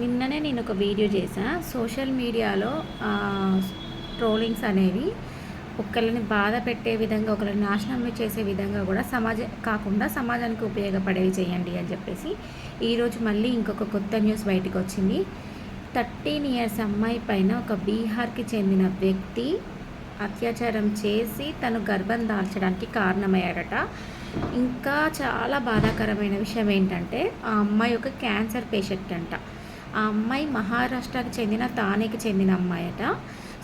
నిన్ననే నేను ఒక వీడియో చేశా. సోషల్ మీడియాలో ట్రోలింగ్స్ అనేవి ఒకళ్ళని బాధ పెట్టే విధంగా, ఒకళ్ళని నాశనం చేసే విధంగా కూడా సమాజానికి ఉపయోగపడేవి చేయండి అని చెప్పేసి ఈరోజు మళ్ళీ ఇంకొక కొత్త న్యూస్ బయటకు వచ్చింది. 13 ఇయర్స్ అమ్మాయి పైన ఒక బీహార్కి చెందిన వ్యక్తి అత్యాచారం చేసి తను గర్భం దాల్చడానికి కారణమయ్యాడట. ఇంకా చాలా బాధాకరమైన విషయం ఏంటంటే, ఆ అమ్మాయి ఒక క్యాన్సర్ పేషెంట్ అంట. ఆ అమ్మాయి మహారాష్ట్రకి చెందిన తానేకి చెందిన అమ్మాయట.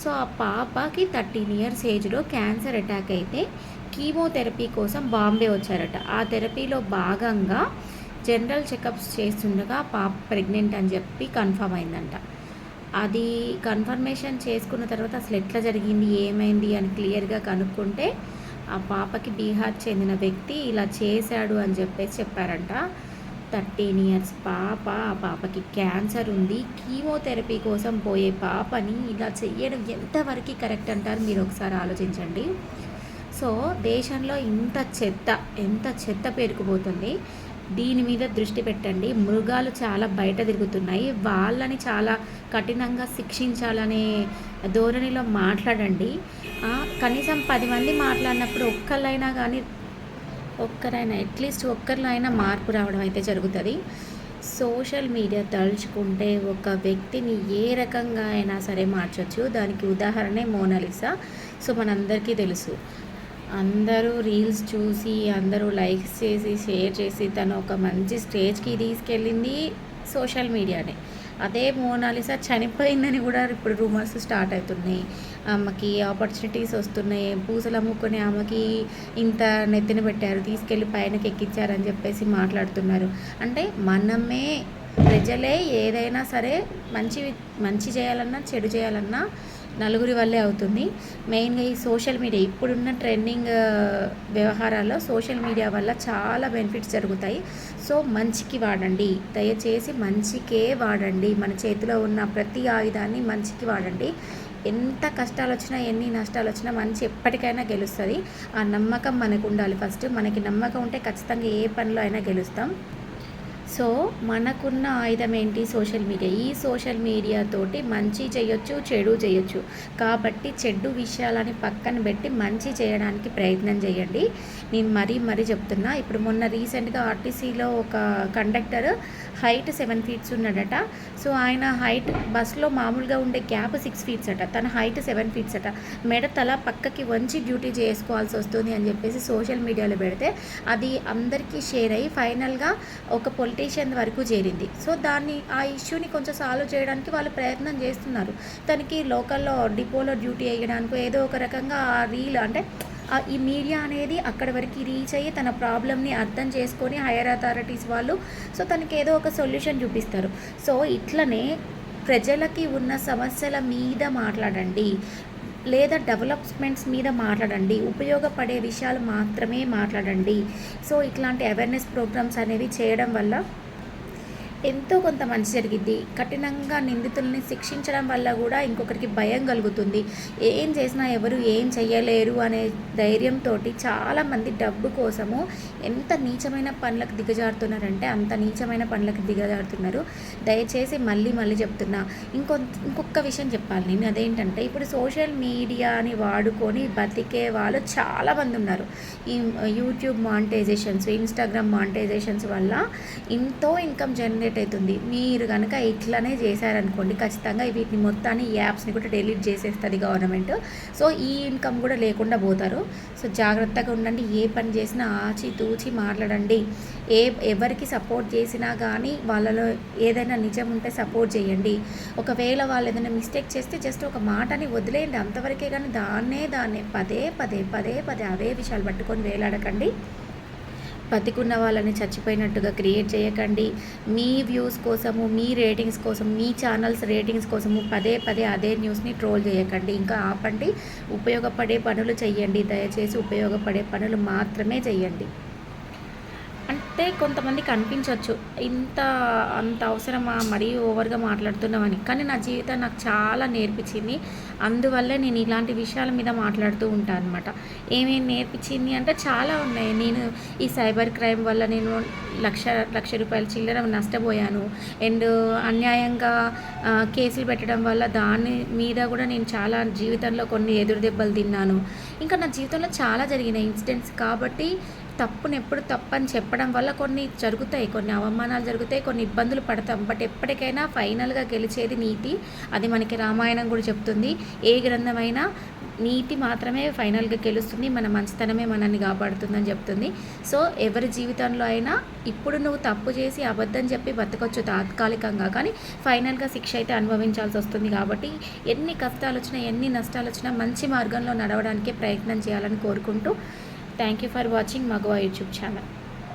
సో ఆ పాపకి 13 ఇయర్స్ ఏజ్లో క్యాన్సర్ అటాక్ అయితే కీమోథెరపీ కోసం బాంబే వచ్చారట. ఆ థెరపీలో భాగంగా జనరల్ చెకప్స్ చేస్తుండగా పాప ప్రెగ్నెంట్ అని చెప్పి కన్ఫర్మ్ అయిందంట. అది కన్ఫర్మేషన్ చేసుకున్న తర్వాత అసలు ఎట్లా జరిగింది, ఏమైంది అని క్లియర్గా కనుక్కుంటే ఆ పాపకి బీహార్ చెందిన వ్యక్తి ఇలా చేశాడు అని చెప్పేసి చెప్పారంట. 13 ఇయర్స్ పాప, ఆ పాపకి క్యాన్సర్ ఉంది. కీమోథెరపీ కోసం పోయే పాపని ఇలా చెయ్యడం ఎంతవరకు కరెక్ట్ అంటారు మీరు ఒకసారి ఆలోచించండి. సో దేశంలో ఎంత చెత్త పేరుకుపోతుంది. దీని మీద దృష్టి పెట్టండి. మృగాలు చాలా బయట తిరుగుతున్నాయి, వాళ్ళని చాలా కఠినంగా శిక్షించాలనే ధోరణిలో మాట్లాడండి. కనీసం 10 మంది మాట్లాడినప్పుడు ఒక్కరైనా అట్లీస్ట్ ఒక్కరిలో అయినా మార్పు రావడం అయితే జరుగుతుంది. సోషల్ మీడియా తలుచుకుంటే ఒక వ్యక్తిని ఏ రకంగా అయినా సరే మార్చొచ్చు. దానికి ఉదాహరణే మోనాలిసా. సో మనందరికీ తెలుసు, అందరూ రీల్స్ చూసి, అందరూ లైక్స్ చేసి, షేర్ చేసి తను ఒక మంచి స్టేజ్కి తీసుకెళ్ళింది సోషల్ మీడియానే. అదే మోనాలిసా చనిపోయిందని కూడా ఇప్పుడు రూమర్స్ స్టార్ట్ అవుతున్నాయి. ఆమెకి ఆపర్చునిటీస్ వస్తున్నాయి, పూసలు అమ్ముకొని ఆమెకి ఇంత నెత్తిన పెట్టారు, తీసుకెళ్ళి పైనకి ఎక్కించారని చెప్పేసి మాట్లాడుతున్నారు. అంటే ప్రజలే ఏదైనా సరే మంచి చేయాలన్నా చెడు చేయాలన్నా నలుగురి వల్లే అవుతుంది. మెయిన్గా ఈ సోషల్ మీడియా ఇప్పుడున్న ట్రెండింగ్ వ్యవహారాల్లో సోషల్ మీడియా వల్ల చాలా బెనిఫిట్స్ జరుగుతాయి. సో మంచికి వాడండి, దయచేసి మంచికే వాడండి. మన చేతిలో ఉన్న ప్రతి ఆయుధాన్ని మంచికి వాడండి. ఎంత కష్టాలు వచ్చినా, ఎన్ని నష్టాలు వచ్చినా మంచి ఎప్పటికైనా గెలుస్తుంది. ఆ నమ్మకం మనకు ఉండాలి. ఫస్ట్ మనకి నమ్మకం ఉంటే ఖచ్చితంగా ఏ పనిలో అయినా గెలుస్తాం. సో మనకున్న ఆయుధం ఏంటి? Social media. ఈ సోషల్ మీడియా తోటి మంచి చేయొచ్చు, చెడు చేయొచ్చు. కాబట్టి చెడు విషయాలని పక్కన పెట్టి మంచి చేయడానికి ప్రయత్నం చేయండి. నేను మరీ చెప్తున్నా. ఇప్పుడు మొన్న రీసెంట్గా ఆర్టీసీలో ఒక కండక్టర్ హైట్ 7 feet ఉన్నాడట. సో ఆయన హైట్ బస్సులో మామూలుగా ఉండే గ్యాప్ 6 feet అట, తన హైట్ 7 feet అట. మెడ తల పక్కకి వంచి డ్యూటీ చేసుకోవాల్సి వస్తుంది అని చెప్పేసి సోషల్ మీడియాలో పెడితే అది అందరికీ షేర్ అయ్యి ఫైనల్గా ఒక పొలిటీషియన్ వరకు చేరింది. సో ఆ ఇష్యూని కొంచెం సాల్వ్ చేయడానికి వాళ్ళు ప్రయత్నం చేస్తున్నారు. తనకి లోకల్లో డిపోలో డ్యూటీ వేయడానికి ఏదో ఒక రకంగా ఆ రీల్ అంటే ఈ మీడియా అనేది అక్కడి వరకు రీచ్ అయ్యి తన ప్రాబ్లమ్ని అర్థం చేసుకొని హైయర్ అథారిటీస్ వాళ్ళు సో తనకి ఏదో ఒక సొల్యూషన్ చూపిస్తారు. సో ఇట్లనే ప్రజలకి ఉన్న సమస్యల మీద మాట్లాడండి, లేదా డెవలప్మెంట్స్ మీద మాట్లాడండి, ఉపయోగపడే విషయాలు మాత్రమే మాట్లాడండి. సో ఇట్లాంటి అవేర్నెస్ ప్రోగ్రామ్స్ అనేవి చేయడం వల్ల ఎంతో కొంత మంచి జరిగిద్ది. కఠినంగా నిందితుల్ని శిక్షించడం వల్ల కూడా ఇంకొకరికి భయం కలుగుతుంది. ఏం చేసినా ఎవరు ఏం చెయ్యలేరు అనే ధైర్యంతో చాలామంది డబ్బు కోసము ఎంత నీచమైన పనులకు దిగజారుతున్నారంటే అంత నీచమైన పనులకు దిగజారుతున్నారు. దయచేసి మళ్ళీ చెప్తున్నా. ఇంకొక విషయం చెప్పాలి నేను. అదేంటంటే ఇప్పుడు సోషల్ మీడియాని వాడుకొని బతికే వాళ్ళు చాలామంది ఉన్నారు. ఈ యూట్యూబ్ మానిటైజేషన్స్, ఇన్స్టాగ్రామ్ మానిటైజేషన్స్ వల్ల ఎంతో ఇన్కమ్ జనరేట్ అవుతుంది. మీరు కనుక ఇట్లానే చేశారనుకోండి, ఖచ్చితంగా వీటిని మొత్తాన్ని ఈ యాప్స్ని కూడా డిలీట్ చేసేస్తుంది గవర్నమెంట్. సో ఈ ఇన్కమ్ కూడా లేకుండా పోతారు. సో జాగ్రత్తగా ఉండండి. ఏ పని చేసినా ఆచితూచి మాట్లాడండి. ఎవరికి సపోర్ట్ చేసినా కానీ వాళ్ళలో ఏదైనా నిజం ఉంటే సపోర్ట్ చేయండి. ఒకవేళ వాళ్ళు ఏదైనా మిస్టేక్ చేస్తే జస్ట్ ఒక మాటని వదిలేయండి, అంతవరకే. కానీ దాన్నే పదే అవే విషయాలు పట్టుకొని వేలాడకండి. బతికున్న వాళ్ళని చచ్చిపోయినట్టుగా క్రియేట్ చేయకండి. మీ వ్యూస్ కోసము, మీ రేటింగ్స్ కోసం, మీ ఛానల్స్ రేటింగ్స్ కోసము పదే అదే న్యూస్ని ట్రోల్ చేయకండి. ఇంకా ఆపండి. ఉపయోగపడే పనులు చెయ్యండి. దయచేసి ఉపయోగపడే పనులు మాత్రమే చెయ్యండి. చెప్తే కొంతమందికి అనిపించవచ్చు. అంత అవసరమా? మరీ ఓవర్‌గా మాట్లాడుతున్నామని. కానీ నా జీవితం నాకు చాలా నేర్పించింది. అందువల్లే నేను ఇలాంటి విషయాల మీద మాట్లాడుతూ ఉంటా అనమాట. ఏమేమి నేర్పించింది అంటే చాలా ఉన్నాయి. నేను ఈ సైబర్ క్రైమ్ వల్ల నేను లక్ష రూపాయల చిల్లర నష్టపోయాను. అండ్ అన్యాయంగా కేసులు పెట్టడం వల్ల దాని మీద కూడా నేను చాలా జీవితంలో కొన్ని ఎదురు దెబ్బలు తిన్నాను. ఇంకా నా జీవితంలో చాలా జరిగినాయి ఇన్సిడెంట్స్ కాబట్టి తప్పునెప్పుడు తప్పని చెప్పడం వల్ల కొన్ని జరుగుతాయి. కొన్ని అవమానాలు జరుగుతాయి. కొన్ని ఇబ్బందులు పడతాం. బట్ ఎప్పటికైనా ఫైనల్‌గా గెలిచేది నీతి. అది మనకి రామాయణం కూడా చెప్తుంది. ఏ గ్రంథమైనా నీతి మాత్రమే ఫైనల్‌గా గెలుస్తుంది. మన మంచితనమే మనల్ని కాపాడుతుందని చెప్తుంది. సో, ఎవరి జీవితంలో అయినా ఇప్పుడు నువ్వు తప్పు చేసి అబద్ధం చెప్పి బతకొచ్చు తాత్కాలికంగా. కానీ ఫైనల్‌గా శిక్ష అయితే అనుభవించాల్సొస్తుంది కాబట్టి ఎన్ని కష్టాలొచ్చినా, ఎన్ని నష్టాలొచ్చినా మంచి మార్గంలో నడవడానికే ప్రయత్నం చేయాలని కోరుకుంటూ థ్యాంక్ యూ ఫర్ వాచింగ్ మగవా యూట్యూబ్ ఛానల్.